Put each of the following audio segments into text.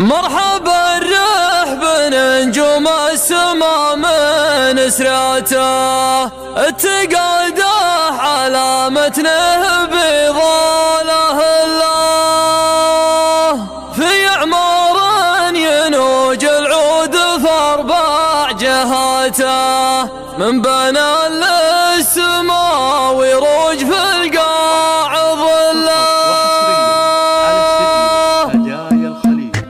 مرحبا الرحب نجوم السما من سراته التقاده علامتنا بظاله الله في أعمار ينوج العود في أربع جهاته من بنى للسما ويروج في القاع ظله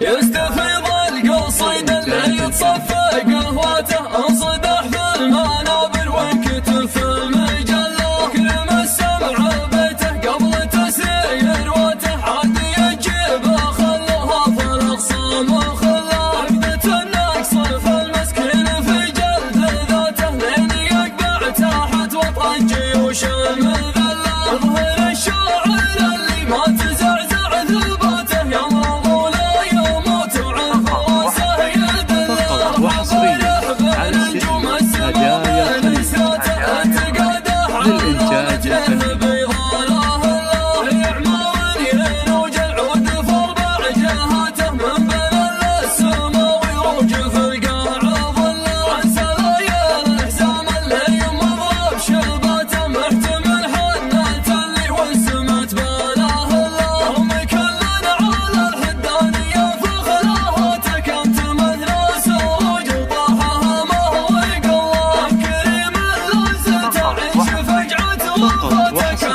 يستفيض القصيد اللي يتصفى قهوته انصدح في المنابر وانكتب في المجله كرم السمع بيته قبل تسير وته عاد يجيب خلها في الاقسام وخله عقدة النقص في المسكين في جلد ذاته لين يقبع تحت وطن جيوش المذله ظهر الشاعر اللي ما تزعزع ذباته يمرض ولا يموت وعن فراسه يدله وحصريا على نجوم السما من سراته التقاده للإنتاج الفني. بظاله الله يعمر ينوج العود في أربع جهاته من بنى للسما ويروج في القاع ظله عن سلايا الحزام اللي يمر بشباته محتمل حنة اللي وسمت باله الله هم كلنا على الحدانية فخلاهاته كم تمثل سروج وطاحها ما هو يقله كريم اللازم تعيش فجعة وفاته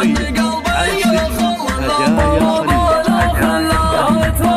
كان قلبي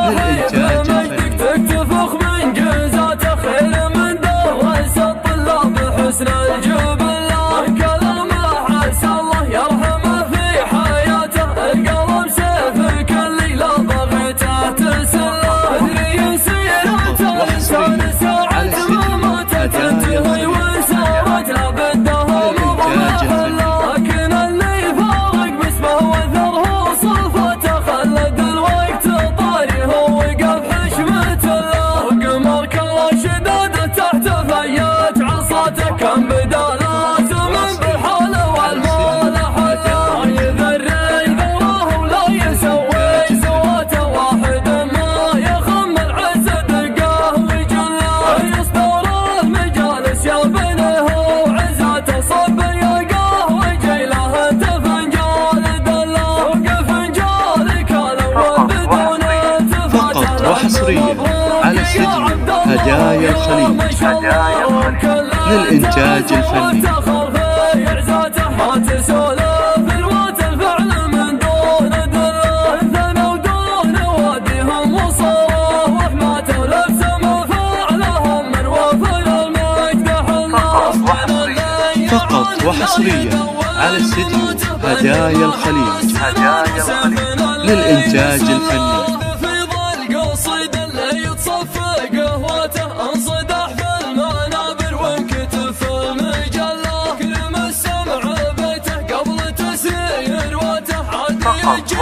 للإنتاج الفني. تكتفخ من جزاته خير من درس الطلاب بحسن الجبله كلام عسى الله يرحمه في حياته القلم سيفك اللي لا ضغطه تسله ادري سيرته الانسان ساعة ما ماتت تنتهي وسارت لابدها مضمحله لكن اللي فارق باسمه وثره صفته خلد الوقت طاري هو وقف حشمته له قمرك الله شداده تحت فيات عصاته كان بدا لازم بالحاله والمال حله يذري ذراه ولا يسوي سواته واحد ما يخم العز دقاه وجله يصدر المجالس يا بنه وعزاته صب يلقاه وجي له انت فنجال دله وقفنجالك الاول بدون فقط وحصريا على استديو هدايا الخليج للإنتاج الفني. ما تسولف الوات الفعل من دون دله ثنوا دون واديهم وصاروا وحماته ولبسهم فعلهم من وفر المجد حله فقط وحصريا على استديو هدايا الخليج للإنتاج الفني. في ظل قصيد اللي يتصفى قهوته انصدح في المنابر وانكتب في المجله كرم السمع بيته قبل تسير وته عاد يجيب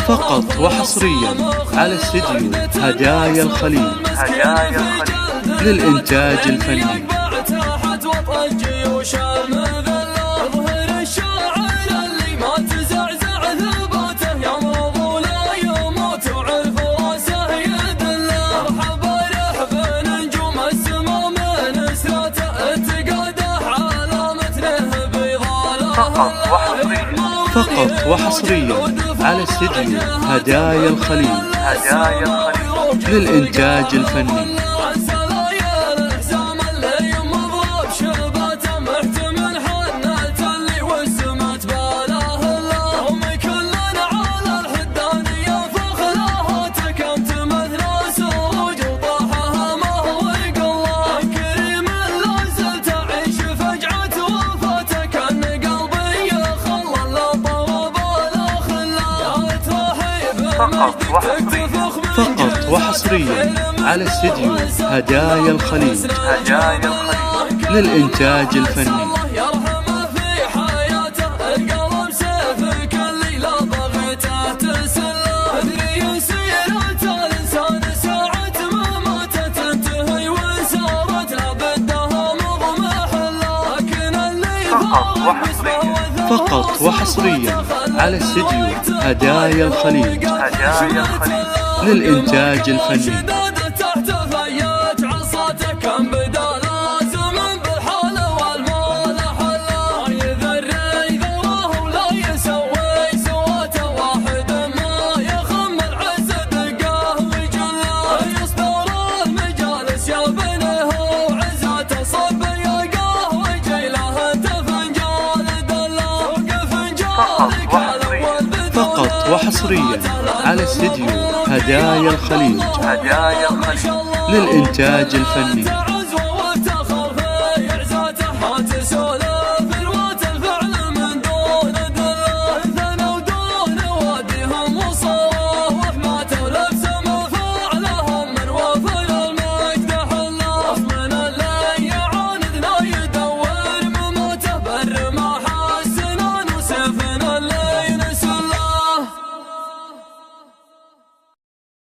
فقط وحصريا على استديو هدايا الخليج للإنتاج الفني. تحت وطن جيوش المذله ظهر الشاعر اللي ما تزعزع ذباته يمرض ولا يموت وعن فراسه يدله مرحبا رحب نجوم السما من سراته التقاده علامتنا بظاله فقط وحصريا على استديو هدايا الخليج للإنتاج الفني. عن سلايا الحزام اللي يمر بشباته محتمل حنة اللي وسمت باله الله هم كلنا على الحدانية فخلاهاته كم تمثل سروج وطاحها ما هو يقله كريم اللازم تعيش فجعة وفاته كان قلبي خلى لا طرب ولا خله يا تروحي بمجدك تكتفخ من فقط وحصريا على استديو هدايا الخليج للإنتاج الفني. الله يرحمه في حياته القلم سيفك اللي لا ضغطه تسله ادري سيرته الانسان ساعة ما ماتت تنتهي وسارت لابدها مضمحله لكن اللي فارق باسمه فقط وحصريا على استديو هدايا الخليج للإنتاج الفني. تحت فياج عصاته كان بدا لازم بالحال والمال حلا يذري ذواه ولا يسوي سواته واحد ما يخم العز دقاه وجله يصدر المجالس يا بنه وعزاته صب يلقاه وجي له انت فنجال دله وقفنجالك الاول فقط وحصريا على استديو هدايا الخليج للإنتاج الفني.